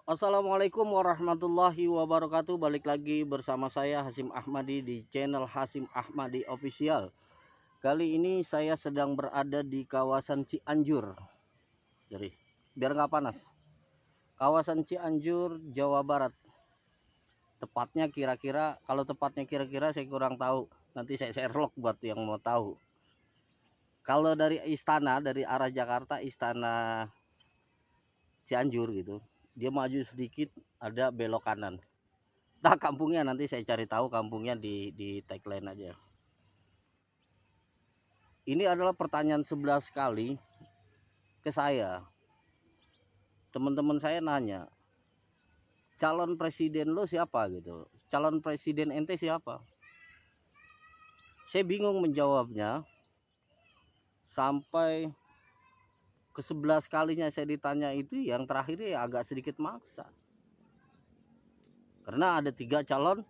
Assalamualaikum warahmatullahi wabarakatuh. Balik lagi bersama saya Hasyim Ahmadi di channel Hasyim Ahmadi Official. Kali ini saya sedang berada di kawasan Cianjur. Jadi biar nggak panas. Kawasan Cianjur, Jawa Barat. Tepatnya kira-kira, kalau tepatnya kira-kira saya kurang tahu. Nanti saya Sherlock buat yang mau tahu. Kalau dari istana, dari arah Jakarta, istana Cianjur gitu, dia maju sedikit ada belok kanan. Nah, kampungnya nanti saya cari tahu kampungnya di tagline aja. Ini adalah pertanyaan 11 kali ke saya. Teman-teman saya nanya, calon presiden lo siapa gitu? Calon presiden ente siapa? Saya bingung menjawabnya sampai ke 11 kalinya saya ditanya itu, yang terakhir ya agak sedikit maksa. Karena ada 3 calon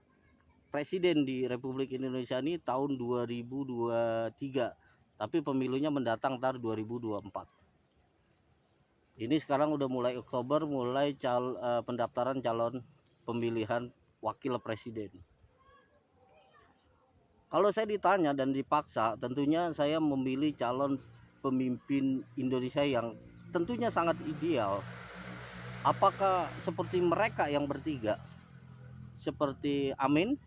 presiden di Republik Indonesia ini tahun 2023. Tapi pemilunya mendatang ntar 2024. Ini sekarang udah mulai Oktober, mulai pendaftaran calon pemilihan wakil presiden. Kalau saya ditanya dan dipaksa, tentunya saya memilih calon pemimpin Indonesia yang tentunya sangat ideal. Apakah seperti mereka yang bertiga? Seperti Amin,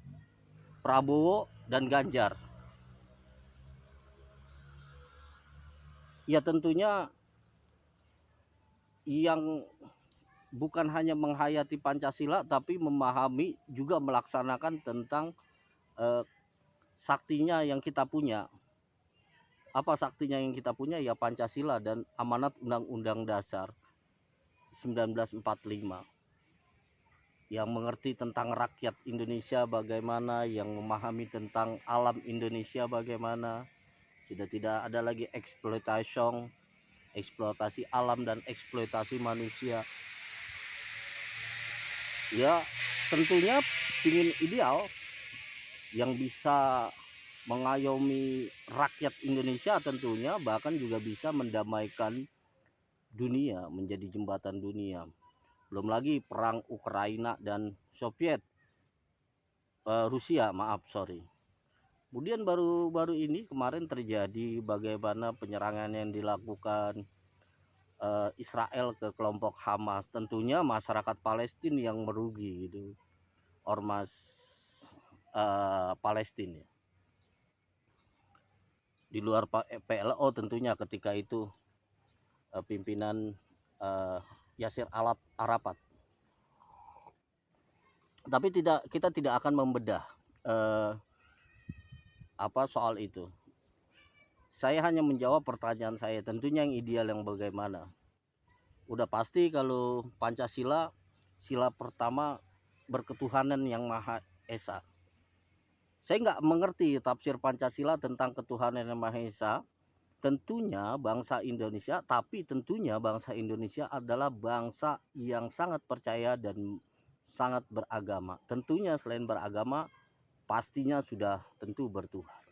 Prabowo, dan Ganjar? Ya tentunya yang bukan hanya menghayati Pancasila tapi memahami juga melaksanakan tentang saktinya yang kita punya. Apa saktinya yang kita punya? Ya Pancasila dan amanat Undang-Undang Dasar 1945. Yang mengerti tentang rakyat Indonesia bagaimana, yang memahami tentang alam Indonesia bagaimana. Sudah tidak ada lagi eksploitasi alam dan eksploitasi manusia. Ya tentunya ingin ideal yang bisa mengayomi rakyat Indonesia tentunya, bahkan juga bisa mendamaikan dunia, menjadi jembatan dunia. Belum lagi perang Ukraina dan Rusia, Kemudian baru ini kemarin terjadi bagaimana penyerangan yang dilakukan Israel ke kelompok Hamas. Tentunya masyarakat Palestina yang merugi gitu. Ormas Palestina. Di luar PLO tentunya ketika itu pimpinan Yasir Arafat. Tapi kita tidak akan membedah soal itu. Saya hanya menjawab pertanyaan saya, tentunya yang ideal yang bagaimana. Udah pasti kalau Pancasila, sila pertama berketuhanan yang Maha Esa. Saya nggak mengerti tafsir Pancasila tentang ketuhanan yang Maha Esa. Tentunya bangsa Indonesia, tapi tentunya bangsa Indonesia adalah bangsa yang sangat percaya dan sangat beragama. Tentunya selain beragama, pastinya sudah tentu bertuhan.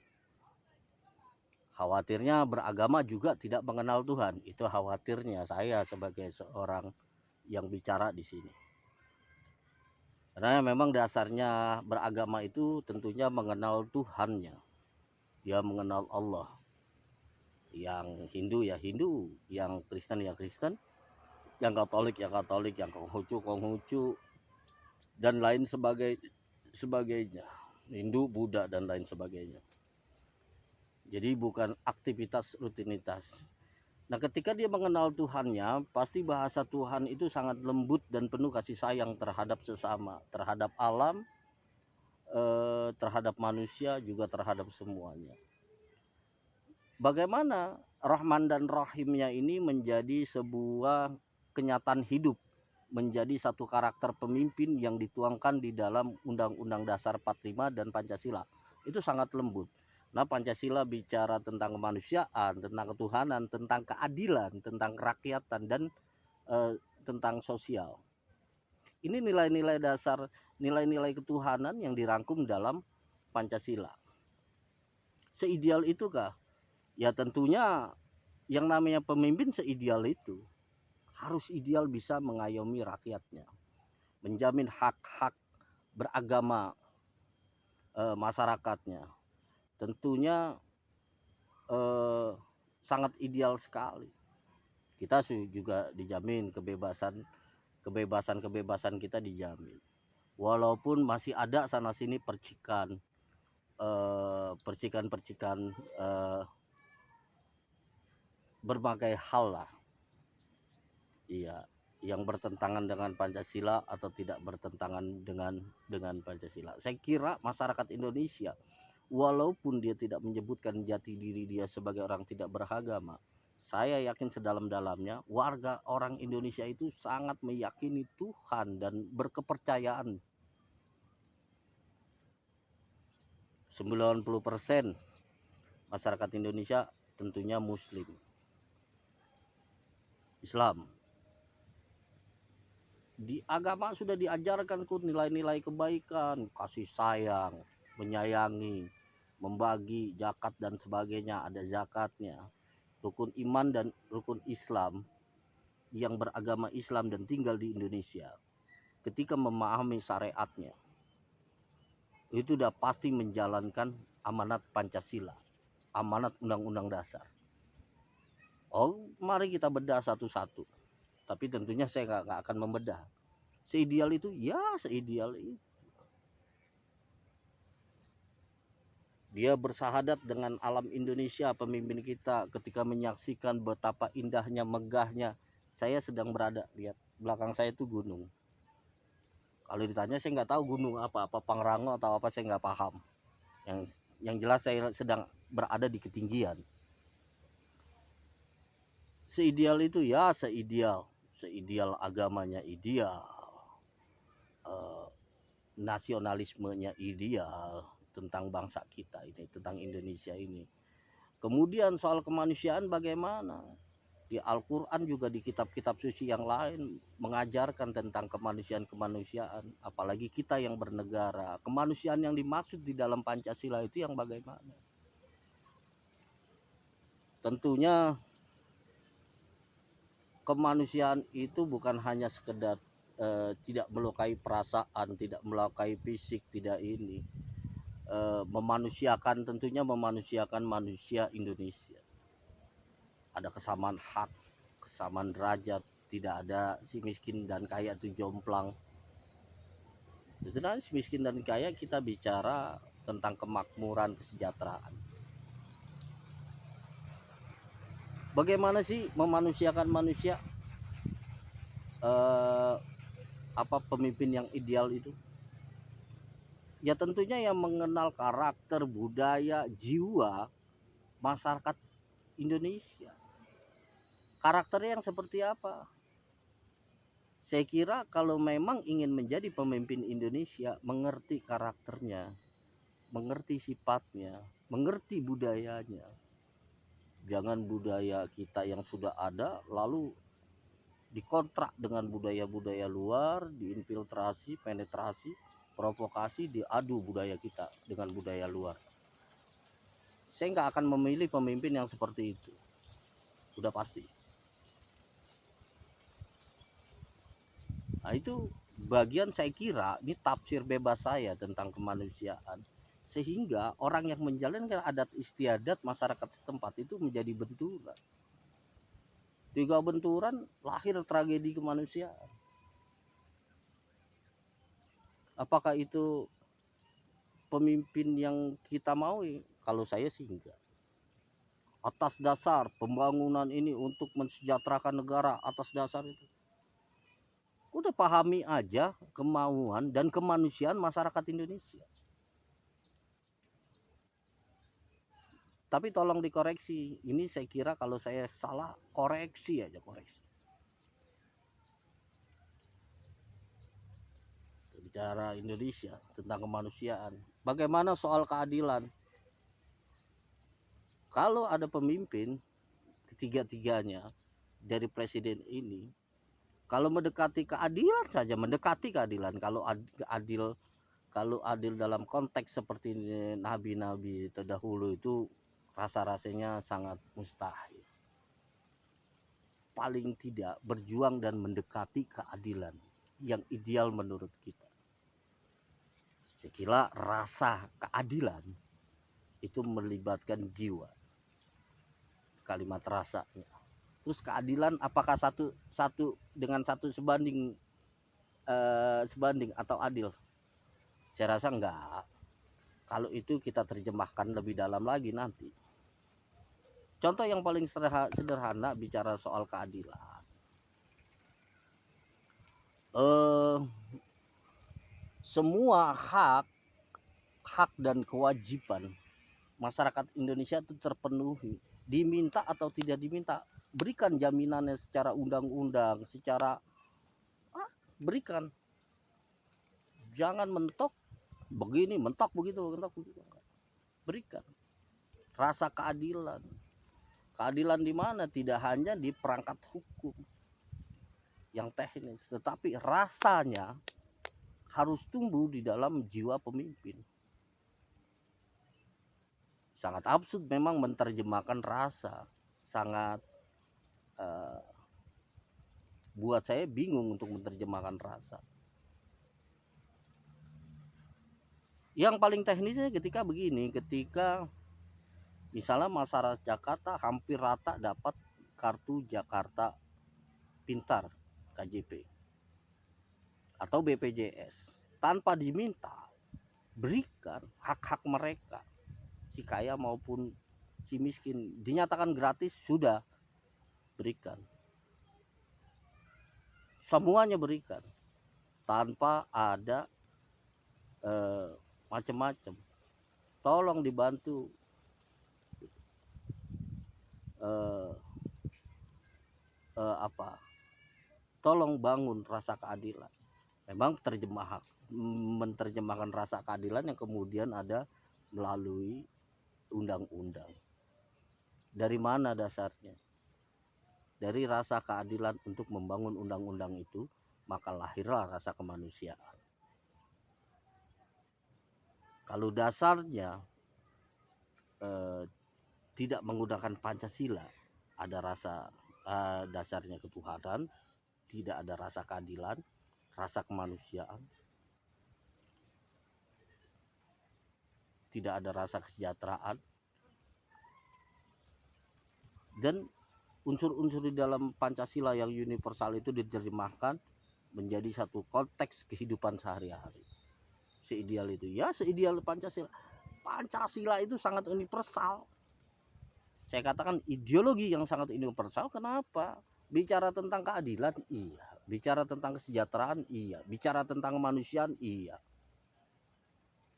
Khawatirnya beragama juga tidak mengenal Tuhan. Itu khawatirnya saya sebagai seorang yang bicara di sini. Karena memang dasarnya beragama itu tentunya mengenal Tuhannya. Dia mengenal Allah. Yang Hindu ya Hindu, yang Kristen ya Kristen, yang Katolik ya Katolik, yang Konghucu dan lain sebagainya. Hindu, Buddha dan lain sebagainya. Jadi bukan aktivitas rutinitas. Nah, ketika dia mengenal Tuhannya, pasti bahasa Tuhan itu sangat lembut dan penuh kasih sayang terhadap sesama, terhadap alam, terhadap manusia, juga terhadap semuanya. Bagaimana Rahman dan Rahimnya ini menjadi sebuah kenyataan hidup, menjadi satu karakter pemimpin yang dituangkan di dalam Undang-Undang Dasar 45 dan Pancasila. Itu sangat lembut. Nah, Pancasila bicara tentang kemanusiaan, tentang ketuhanan, tentang keadilan, tentang kerakyatan, dan tentang sosial. Ini nilai-nilai dasar, nilai-nilai ketuhanan yang dirangkum dalam Pancasila. Seideal itukah? Ya tentunya yang namanya pemimpin seideal itu harus ideal bisa mengayomi rakyatnya. menjamin hak-hak beragama masyarakatnya, tentunya sangat ideal sekali. Kita juga dijamin kebebasan kita dijamin, walaupun masih ada sana sini percikan berbagai hal lah, iya, yang bertentangan dengan Pancasila atau tidak bertentangan dengan Pancasila. Saya kira masyarakat Indonesia, walaupun dia tidak menyebutkan jati diri dia sebagai orang tidak beragama, saya yakin sedalam-dalamnya warga orang Indonesia itu sangat meyakini Tuhan dan berkepercayaan. 90% masyarakat Indonesia tentunya Muslim, Islam. Di agama sudah diajarkan nilai-nilai kebaikan, kasih sayang, menyayangi, membagi, zakat dan sebagainya, ada zakatnya. Rukun iman dan rukun Islam yang beragama Islam dan tinggal di Indonesia, ketika memahami syariatnya, itu udah pasti menjalankan amanat Pancasila, amanat Undang-Undang Dasar. Oh, mari kita bedah satu-satu. Tapi tentunya saya nggak akan membedah. Seideal itu, ya seideal itu. Dia bersahadat dengan alam Indonesia, pemimpin kita, ketika menyaksikan betapa indahnya, megahnya. Saya sedang berada, lihat belakang saya itu gunung. Kalau ditanya saya nggak tahu gunung apa Pangrango atau apa, saya nggak paham. Yang jelas saya sedang berada di ketinggian. Seideal itu, ya seideal agamanya ideal, nasionalismenya ideal tentang bangsa kita ini, tentang Indonesia ini. Kemudian soal kemanusiaan bagaimana? Di Al-Quran juga di kitab-kitab suci yang lain mengajarkan tentang kemanusiaan, apalagi kita yang bernegara. Kemanusiaan yang dimaksud di dalam Pancasila itu yang bagaimana? Tentunya kemanusiaan itu bukan hanya sekedar tidak melukai perasaan, tidak melukai fisik, tidak ini, tentunya memanusiakan manusia Indonesia. Ada kesamaan hak, kesamaan derajat, tidak ada si miskin dan kaya itu jomplang. Sebenarnya si miskin dan kaya kita bicara tentang kemakmuran, kesejahteraan. Bagaimana sih memanusiakan manusia? Pemimpin yang ideal itu? Ya tentunya yang mengenal karakter, budaya, jiwa masyarakat Indonesia. Karakternya yang seperti apa? Saya kira kalau memang ingin menjadi pemimpin Indonesia, mengerti karakternya, mengerti sifatnya, mengerti budayanya. Jangan budaya kita yang sudah ada lalu dikontrak dengan budaya-budaya luar, diinfiltrasi, penetrasi, provokasi, diadu budaya kita dengan budaya luar. Saya nggak akan memilih pemimpin yang seperti itu, udah pasti. Nah itu bagian saya kira ini tafsir bebas saya tentang kemanusiaan, sehingga orang yang menjalankan adat istiadat masyarakat setempat itu menjadi benturan. 3 benturan lahir tragedi kemanusiaan. Apakah itu pemimpin yang kita mau? Kalau saya sih enggak. Atas dasar pembangunan ini untuk mensejahterakan negara, atas dasar itu udah pahami aja kemauan dan kemanusiaan masyarakat Indonesia. Tapi tolong dikoreksi. Ini saya kira kalau saya salah, koreksi aja, koreksi. Bicara Indonesia tentang kemanusiaan. Bagaimana soal keadilan? Kalau ada pemimpin ketiga-tiganya dari presiden ini, kalau mendekati keadilan saja, mendekati keadilan, kalau adil dalam konteks seperti ini, nabi-nabi terdahulu itu rasa-rasanya sangat mustahil. Paling tidak berjuang dan mendekati keadilan, yang ideal menurut kita. Saya kira rasa keadilan itu melibatkan jiwa, kalimat rasanya. Terus keadilan apakah satu dengan satu sebanding atau adil? Saya rasa enggak. Kalau itu kita terjemahkan lebih dalam lagi nanti. Contoh yang paling sederhana bicara soal keadilan. Semua hak dan kewajiban masyarakat Indonesia itu terpenuhi, diminta atau tidak diminta, berikan jaminannya secara undang-undang, secara berikan. Jangan mentok begini, mentok begitu, berikan rasa keadilan. Keadilan di mana? Tidak hanya di perangkat hukum yang teknis, tetapi rasanya harus tumbuh di dalam jiwa pemimpin. Sangat absurd memang menerjemahkan rasa, sangat buat saya bingung untuk menerjemahkan rasa. Yang paling teknisnya ketika begini, ketika misalnya masyarakat Jakarta hampir rata dapat kartu Jakarta Pintar KJP atau BPJS, tanpa diminta, berikan hak-hak mereka, si kaya maupun si miskin, dinyatakan gratis, sudah berikan, semuanya berikan tanpa ada macam-macam. Tolong dibantu tolong bangun rasa keadilan. Memang menerjemahkan rasa keadilan yang kemudian ada melalui undang-undang. Dari mana dasarnya? Dari rasa keadilan untuk membangun undang-undang itu, maka lahirlah rasa kemanusiaan. Kalau dasarnya tidak menggunakan Pancasila, ada rasa dasarnya ketuhanan, tidak ada rasa keadilan, rasa kemanusiaan, tidak ada rasa kesejahteraan, dan unsur-unsur di dalam Pancasila yang universal itu diterjemahkan menjadi satu konteks kehidupan sehari-hari. Seideal itu, ya seideal Pancasila. Pancasila itu sangat universal. Saya katakan ideologi yang sangat universal. Kenapa? Bicara tentang keadilan, iya. Bicara tentang kesejahteraan, iya. Bicara tentang kemanusiaan, iya.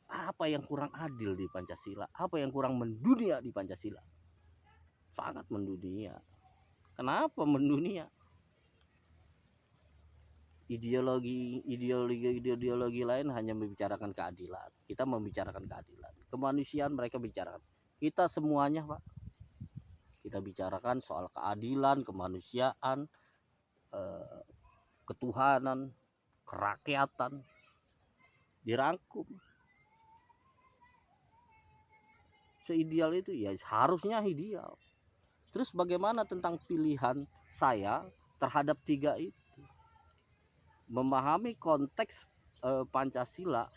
Apa yang kurang adil di Pancasila? Apa yang kurang mendunia di Pancasila? Sangat mendunia. Kenapa mendunia? Ideologi lain hanya membicarakan keadilan. Kita membicarakan keadilan. Kemanusiaan mereka bicarakan. Kita semuanya, Pak. Kita bicarakan soal keadilan, kemanusiaan, ketuhanan, kerakyatan, dirangkum. Seideal itu ya harusnya ideal. Terus bagaimana tentang pilihan saya terhadap tiga itu? Memahami konteks Pancasila.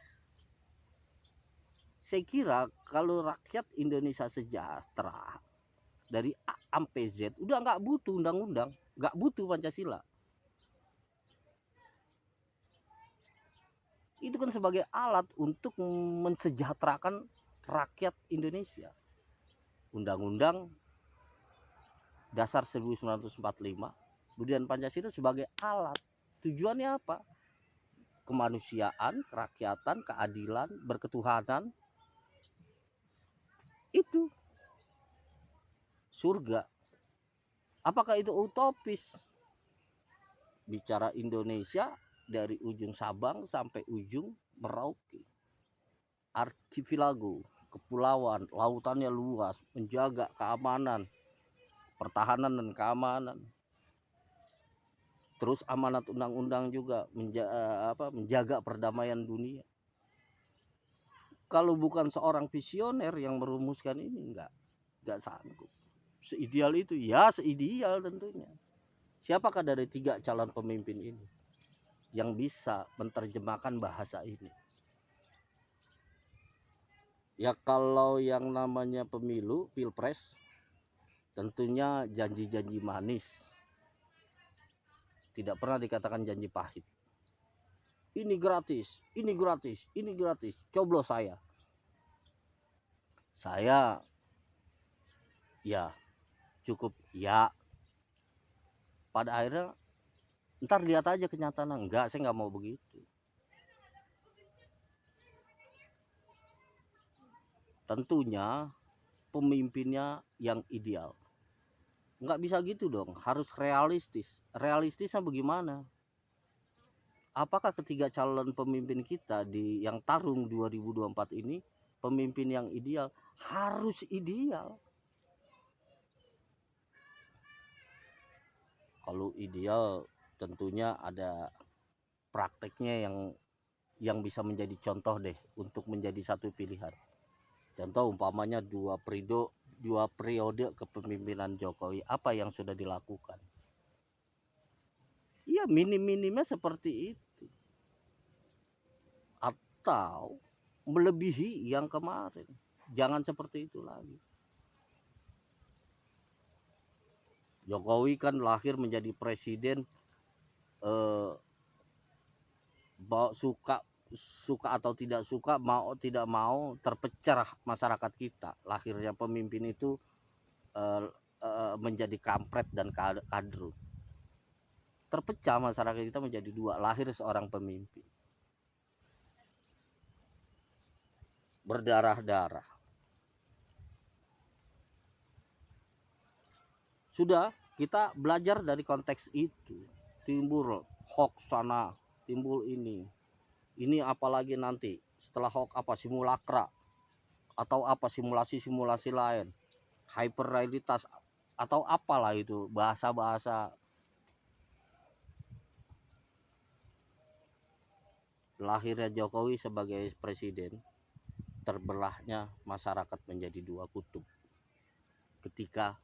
Saya kira kalau rakyat Indonesia sejahtera dari A sampai Z, udah nggak butuh undang-undang, nggak butuh Pancasila. Itu kan sebagai alat untuk mensejahterakan rakyat Indonesia. Undang-undang Dasar 1945, kemudian Pancasila sebagai alat. Tujuannya apa? Kemanusiaan, kerakyatan, keadilan, berketuhanan. Itu surga. Apakah itu utopis? Bicara Indonesia dari ujung Sabang sampai ujung Merauke, archipelago, kepulauan, lautannya luas, menjaga keamanan, pertahanan dan keamanan. Terus amanat undang-undang juga menjaga perdamaian dunia. Kalau bukan seorang visioner yang merumuskan ini, enggak sanggup. Seideal itu, ya seideal tentunya. Siapakah dari tiga calon pemimpin ini yang bisa menerjemahkan bahasa ini. Ya kalau yang namanya pemilu, pilpres, tentunya janji-janji manis. Tidak pernah dikatakan janji pahit. Ini gratis, ini gratis, ini gratis. Coblos saya. Saya ya cukup ya. Pada akhirnya ntar lihat aja kenyataan. Enggak, saya nggak mau begitu. Tentunya pemimpinnya yang ideal. Nggak bisa gitu dong, harus realistis. Realistisnya bagaimana? Apakah ketiga calon pemimpin kita di yang tarung 2024 ini pemimpin yang ideal? Harus ideal. Kalau ideal tentunya ada prakteknya yang bisa menjadi contoh deh untuk menjadi satu pilihan. Contoh umpamanya dua periode kepemimpinan Jokowi, apa yang sudah dilakukan? Iya, minim-minimnya seperti itu. Atau melebihi yang kemarin. Jangan seperti itu lagi. Jokowi kan lahir menjadi presiden suka atau tidak suka, mau tidak mau terpecah masyarakat kita. Lahirnya pemimpin itu menjadi kampret dan kadrun. Terpecah masyarakat kita menjadi dua, lahir seorang pemimpin berdarah-darah. Sudah, kita belajar dari konteks itu. Timbul hoax sana, timbul ini apalagi nanti setelah hoax apa, simulakra atau apa, simulasi lain, hyperrealitas atau apalah itu, bahasa-bahasa. Lahirnya Jokowi sebagai presiden, terbelahnya masyarakat menjadi dua kutub ketika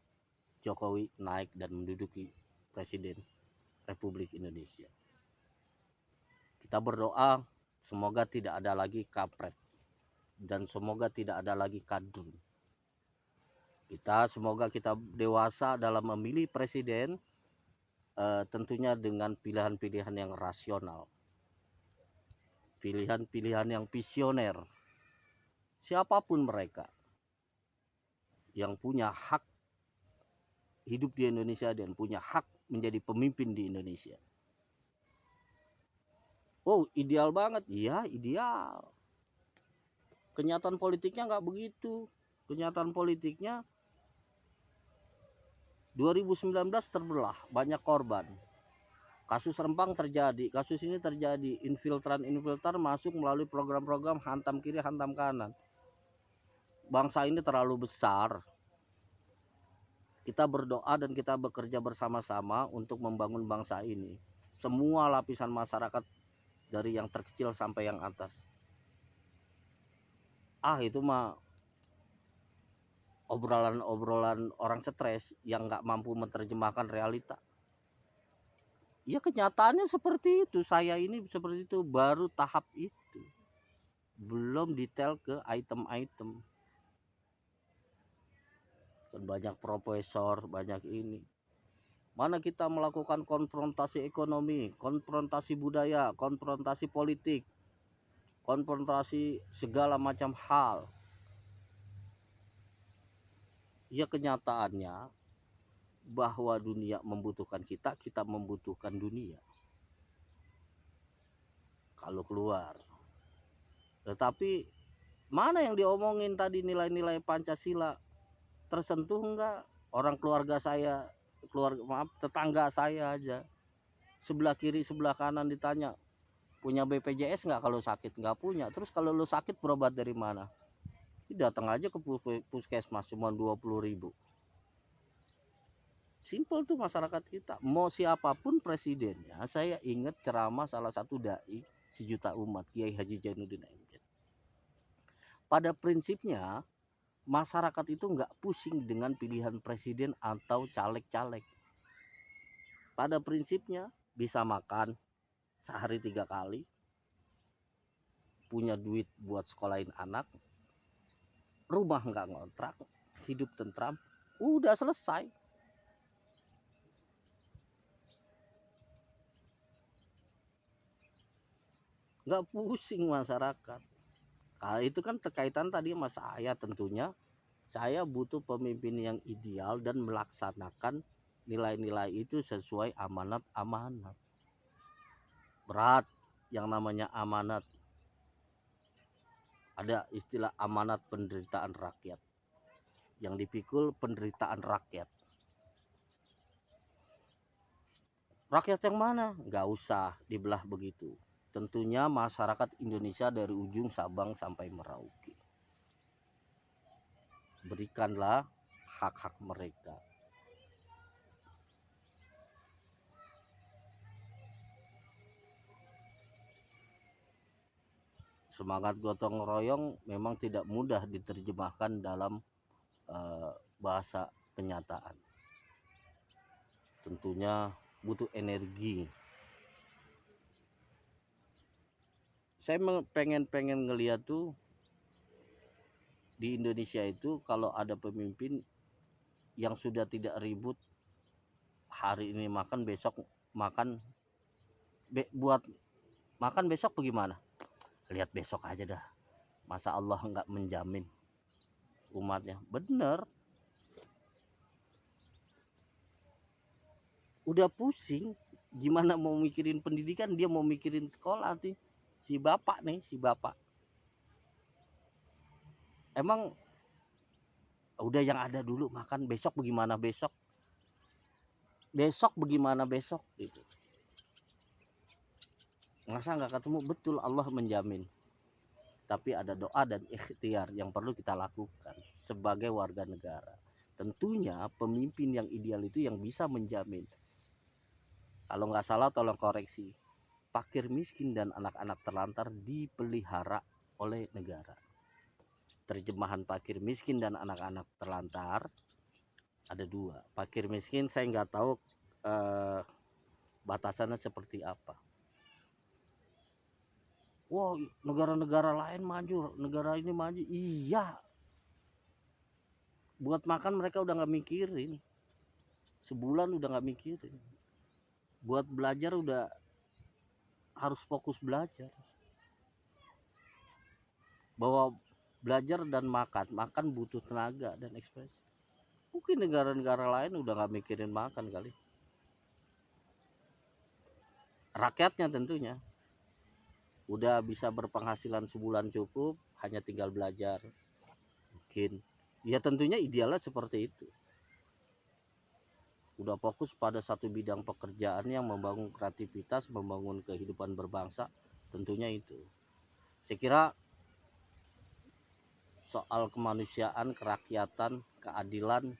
Jokowi naik dan menduduki presiden Republik Indonesia. Kita berdoa semoga tidak ada lagi kampret dan semoga tidak ada lagi kadrun. Semoga kita dewasa dalam memilih presiden, tentunya dengan pilihan-pilihan yang rasional, pilihan-pilihan yang visioner. Siapapun mereka yang punya hak hidup di Indonesia dan punya hak menjadi pemimpin di Indonesia. Oh, ideal banget. Iya, ideal. Kenyataan politiknya nggak begitu. Kenyataan politiknya 2019 terbelah, banyak korban. Kasus Rempang terjadi, kasus ini terjadi, infiltran masuk melalui program-program hantam kiri, hantam kanan. Bangsa ini terlalu besar. Kita berdoa dan kita bekerja bersama-sama untuk membangun bangsa ini. Semua lapisan masyarakat dari yang terkecil sampai yang atas. Itu mah obrolan orang stres yang nggak mampu menerjemahkan realita. Ya kenyataannya seperti itu. Saya ini seperti itu, baru tahap itu, belum detail ke item-item. Kan banyak profesor, banyak ini. Mana kita melakukan konfrontasi ekonomi, konfrontasi budaya, konfrontasi politik, konfrontasi segala macam hal. Ya kenyataannya bahwa dunia membutuhkan kita, kita membutuhkan dunia kalau keluar. Tetapi mana yang diomongin tadi, nilai-nilai Pancasila tersentuh enggak? Orang keluarga saya, tetangga saya aja, sebelah kiri sebelah kanan ditanya, punya BPJS nggak kalau sakit? Nggak punya. Terus kalau lu sakit berobat dari mana? Datang aja ke puskesmas, cuma 20.000. Simpel tuh masyarakat kita. Mau siapapun presidennya, saya ingat ceramah salah satu dai sejuta umat, Kiai Haji Jainuddin MZ. Pada prinsipnya masyarakat itu nggak pusing dengan pilihan presiden atau caleg-caleg. Pada prinsipnya bisa makan, sehari 3 kali, punya duit buat sekolahin anak, rumah nggak ngontrak, hidup tentram, udah selesai. Nggak pusing masyarakat. Nah, itu kan terkaitan tadi sama saya. Tentunya saya butuh pemimpin yang ideal dan melaksanakan nilai-nilai itu sesuai amanat-amanat. Berat yang namanya amanat. Ada istilah amanat penderitaan rakyat. Yang dipikul penderitaan rakyat. Rakyat yang mana? Nggak usah dibelah begitu. Tentunya masyarakat Indonesia dari ujung Sabang sampai Merauke. Berikanlah hak-hak mereka. Semangat gotong royong memang tidak mudah diterjemahkan dalam bahasa kenyataan. Tentunya butuh energi. Saya pengen ngeliat tuh di Indonesia itu kalau ada pemimpin yang sudah tidak ribut, hari ini makan besok makan, buat makan besok bagaimana? Lihat besok aja dah. Masa Allah nggak menjamin umatnya? Bener. Udah pusing, gimana mau mikirin pendidikan, dia mau mikirin sekolah nih. Si bapak. Emang udah yang ada dulu makan, besok bagaimana besok? Besok bagaimana besok gitu. Masa nggak ketemu? Betul, Allah menjamin. Tapi ada doa dan ikhtiar yang perlu kita lakukan sebagai warga negara. Tentunya pemimpin yang ideal itu yang bisa menjamin. Kalau nggak salah tolong koreksi. Fakir miskin dan anak-anak terlantar dipelihara oleh negara. Terjemahan fakir miskin dan anak-anak terlantar ada dua. Fakir miskin saya nggak tahu batasannya seperti apa. Wow, negara-negara lain maju, negara ini maju. Iya, buat makan mereka udah nggak mikirin. Sebulan udah nggak mikirin. Buat belajar udah harus fokus belajar. Bahwa belajar dan makan butuh tenaga dan ekspresi. Mungkin negara-negara lain udah nggak mikirin makan kali. Rakyatnya tentunya udah bisa berpenghasilan sebulan cukup, hanya tinggal belajar. Mungkin ya tentunya idealnya seperti itu. Udah fokus pada satu bidang pekerjaan yang membangun kreativitas, membangun kehidupan berbangsa, tentunya itu. Saya kira soal kemanusiaan, kerakyatan, keadilan,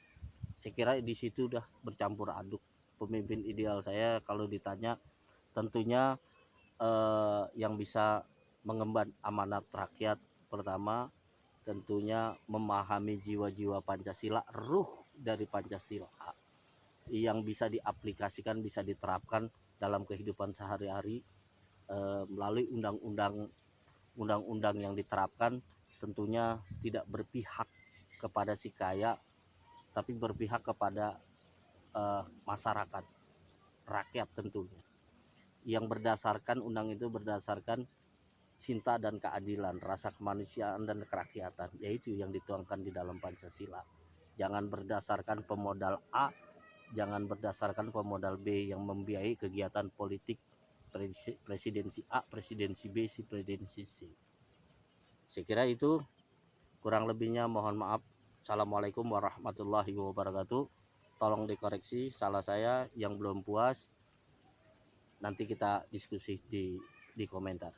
saya kira di situ udah bercampur aduk. Pemimpin ideal saya kalau ditanya tentunya yang bisa mengemban amanat rakyat, pertama tentunya memahami jiwa-jiwa Pancasila, ruh dari Pancasila yang bisa diaplikasikan, bisa diterapkan dalam kehidupan sehari-hari melalui undang-undang yang diterapkan. Tentunya tidak berpihak kepada si kaya, tapi berpihak kepada masyarakat, rakyat tentunya. Yang berdasarkan undang itu berdasarkan cinta dan keadilan, rasa kemanusiaan dan kerakyatan, yaitu yang dituangkan di dalam Pancasila. Jangan berdasarkan pemodal A, jangan berdasarkan pemodal B yang membiayai kegiatan politik presidensi A, presidensi B, presidensi C. Saya kira itu, kurang lebihnya mohon maaf. Assalamualaikum warahmatullahi wabarakatuh. Tolong dikoreksi salah saya. Yang belum puas nanti kita diskusi di komentar.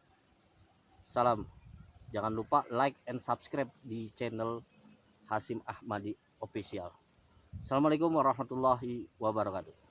Salam. Jangan lupa like and subscribe di channel Hasyim Ahmadi Official. Assalamualaikum warahmatullahi wabarakatuh.